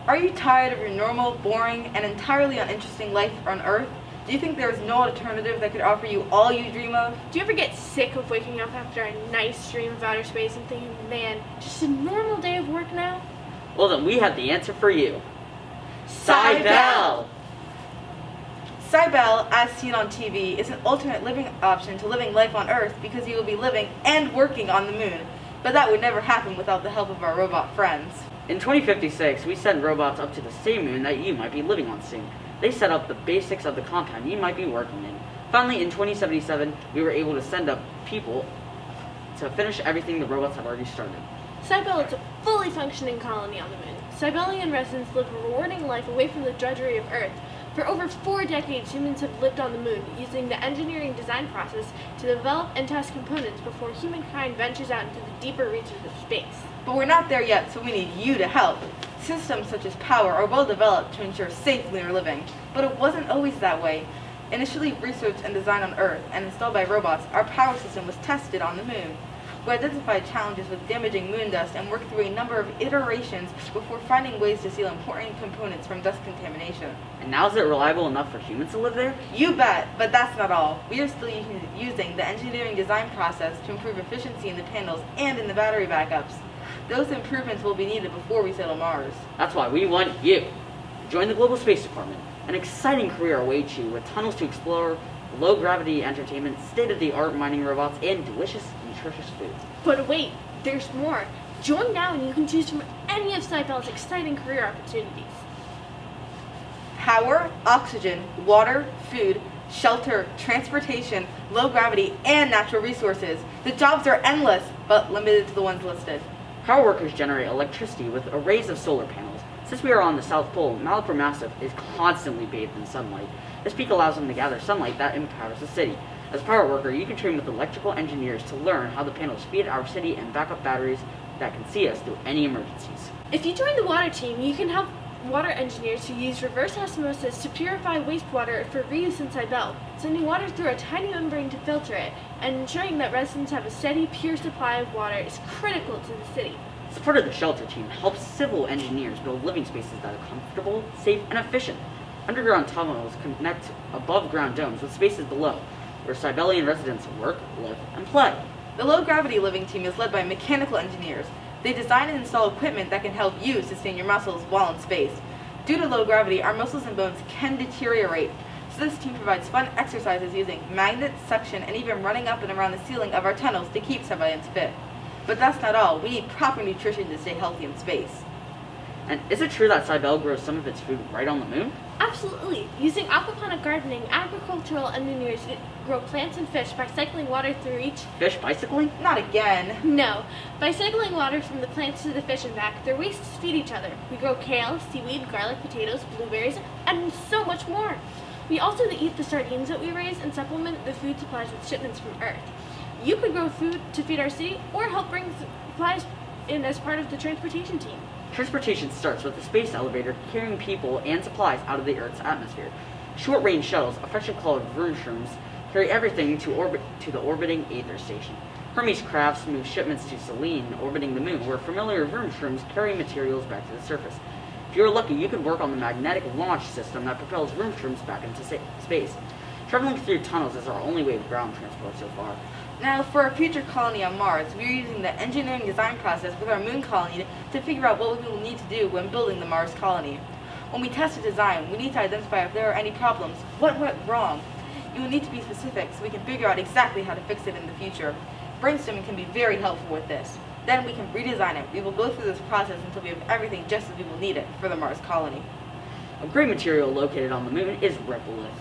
Are you tired of your normal, boring, and entirely uninteresting life on Earth? Do you think there is no alternative that could offer you all you dream of? Do you ever get sick of waking up after a nice dream of outer space and thinking, man, just a normal day of work now? Well, then we have the answer for you. Cybele! Cybele, as seen on TV, is an alternate living option to living life on Earth because you will be living and working on the moon. But that would never happen without the help of our robot friends. In 2056, we send robots up to the same moon that you might be living on soon. They set up the basics of the compound you might be working in. Finally, in 2077, we were able to send up people to finish everything the robots had already started. Cybele is a fully functioning colony on the moon. Cybelian residents live a rewarding life away from the drudgery of Earth. For over 4 decades, humans have lived on the moon, using the engineering design process to develop and test components before humankind ventures out into the deeper reaches of space. But we're not there yet, so we need you to help. Systems such as power are well developed to ensure safe lunar living, but it wasn't always that way. Initially researched and designed on Earth and installed by robots, our power system was tested on the moon. We identified challenges with damaging moon dust and worked through a number of iterations before finding ways to seal important components from dust contamination. And now is it reliable enough for humans to live there? You bet, but that's not all. We are still using the engineering design process to improve efficiency in the panels and in the battery backups. Those improvements will be needed before we settle Mars. That's why we want you to join the Global Space Department. An exciting career awaits you with tunnels to explore, low-gravity entertainment, state-of-the-art mining robots, and delicious, nutritious food. But wait, there's more. Join now and you can choose from any of Cybele's exciting career opportunities. Power, oxygen, water, food, shelter, transportation, low gravity, and natural resources. The jobs are endless, but limited to the ones listed. Power workers generate electricity with arrays of solar panels. Since we are on the South Pole, Malibu Massive is constantly bathed in sunlight. This peak allows them to gather sunlight that empowers the city. As a power worker, you can train with electrical engineers to learn how the panels feed our city and back up batteries that can see us through any emergencies. If you join the water team, you can help water engineers who use reverse osmosis to purify wastewater for reuse in Cybele, sending water through a tiny membrane to filter it, and ensuring that residents have a steady, pure supply of water is critical to the city. Support of the shelter team helps civil engineers build living spaces that are comfortable, safe, and efficient. Underground tunnels connect above-ground domes with spaces below, where Cybelian residents work, live, and play. The low-gravity living team is led by mechanical engineers. They design and install equipment that can help you sustain your muscles while in space. Due to low gravity, our muscles and bones can deteriorate, so this team provides fun exercises using magnets, suction, and even running up and around the ceiling of our tunnels to keep Cybelians fit. But that's not all. We need proper nutrition to stay healthy in space. And is it true that Cybele grows some of its food right on the moon? Absolutely. Using aquaponic gardening, agricultural engineers grow plants and fish by cycling water through each... Fish bicycling? Not again. No. By cycling water from the plants to the fish and back, their wastes feed each other. We grow kale, seaweed, garlic, potatoes, blueberries, and so much more. We also eat the sardines that we raise and supplement the food supplies with shipments from Earth. You could grow food to feed our city or help bring supplies in as part of the transportation team. Transportation starts with a space elevator carrying people and supplies out of the Earth's atmosphere. Short-range shuttles, affectionately called vroom-shrooms, carry everything to the orbiting Aether Station. Hermes crafts move shipments to Selene, orbiting the moon, where familiar vroom-shrooms carry materials back to the surface. If you're lucky, you could work on the magnetic launch system that propels vroom-shrooms back into space. Traveling through tunnels is our only way of ground transport so far. Now, for our future colony on Mars, we are using the engineering design process with our moon colony to figure out what we will need to do when building the Mars colony. When we test a design, we need to identify if there are any problems, what went wrong. You will need to be specific so we can figure out exactly how to fix it in the future. Brainstorming can be very helpful with this. Then we can redesign it. We will go through this process until we have everything just as we will need it for the Mars colony. A great material located on the moon is regolith.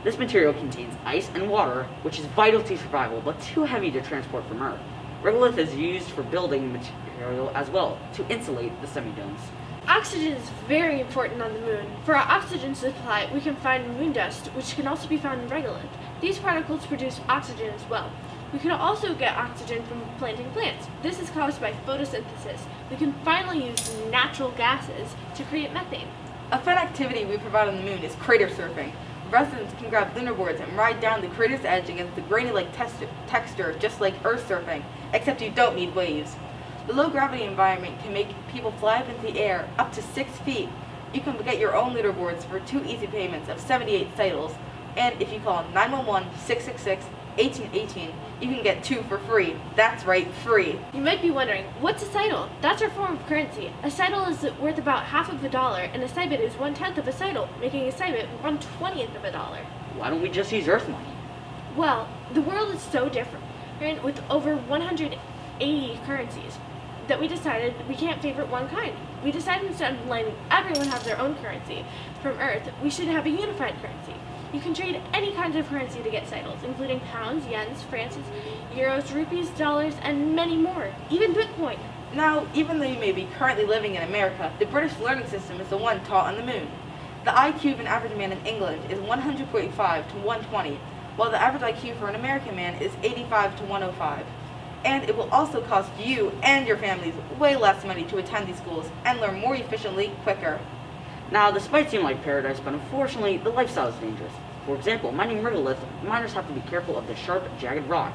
This material contains ice and water, which is vital to survival, but too heavy to transport from Earth. Regolith is used for building material as well, to insulate the semi-domes. Oxygen is very important on the moon. For our oxygen supply, we can find moon dust, which can also be found in regolith. These particles produce oxygen as well. We can also get oxygen from planting plants. This is caused by photosynthesis. We can finally use natural gases to create methane. A fun activity we provide on the moon is crater surfing. Residents can grab lunar boards and ride down the crater's edge against the grainy-like texture, just like Earth surfing, except you don't need waves. The low-gravity environment can make people fly up into the air up to 6 feet. You can get your own leaderboards for 2 easy payments of 78 titles. And if you call 911-666-1818, you can get 2 for free. That's right, free. You might be wondering, what's a Cybele? That's our form of currency. A Cybele is worth about half of $1, and a Cybit is 1/10 of a Cybele, making a Cybit 1/20th of $1. Why don't we just use Earth money? Well, the world is so different, right, with over 180 currencies, that we decided we can't favorite one kind. We decided instead of letting everyone have their own currency from Earth, we should have a unified currency. You can trade any kinds of currency to get Cybeles, including pounds, yens, francs, euros, rupees, dollars, and many more, even Bitcoin. Now, even though you may be currently living in America, the British learning system is the one taught on the moon. The IQ of an average man in England is 100.5 to 120, while the average IQ for an American man is 85 to 105. And it will also cost you and your families way less money to attend these schools and learn more efficiently, quicker. Now, this might seem like paradise, but unfortunately, the lifestyle is dangerous. For example, mining regolith, miners have to be careful of the sharp, jagged rock,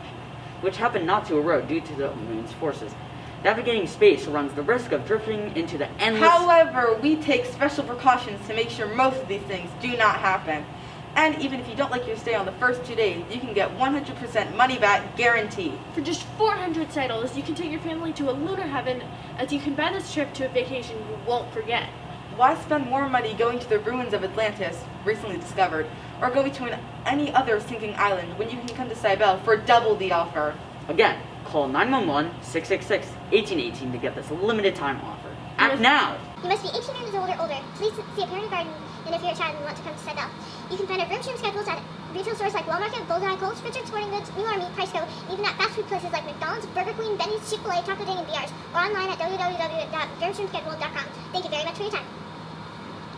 which happen not to erode due to the moon's forces. Navigating space runs the risk of drifting into the endless... However, we take special precautions to make sure most of these things do not happen. And even if you don't like your stay on the first 2 days, you can get 100% money back guarantee. For just 400 Cybeles, you can take your family to a lunar heaven, as you can buy this trip to a vacation you won't forget. Why spend more money going to the ruins of Atlantis, recently discovered, or going to any other sinking island when you can come to Cybele for double the offer? Again, call 911-666-1818 to get this limited time offer. Act now! You must be 18 years old or older. Please see a parent or guardian, and if you're a child and want to come to Cybele. You can find our room schedules at retail stores like Walmart, Goldeneye, Kohl's, Richard Sporting Goods, New Army, Priceco, even at fast food places like McDonald's, Burger Queen, Benny's, Chick-fil-A, Taco Day, and BR's, or online at www.roomschedule.com. Thank you very much for your time.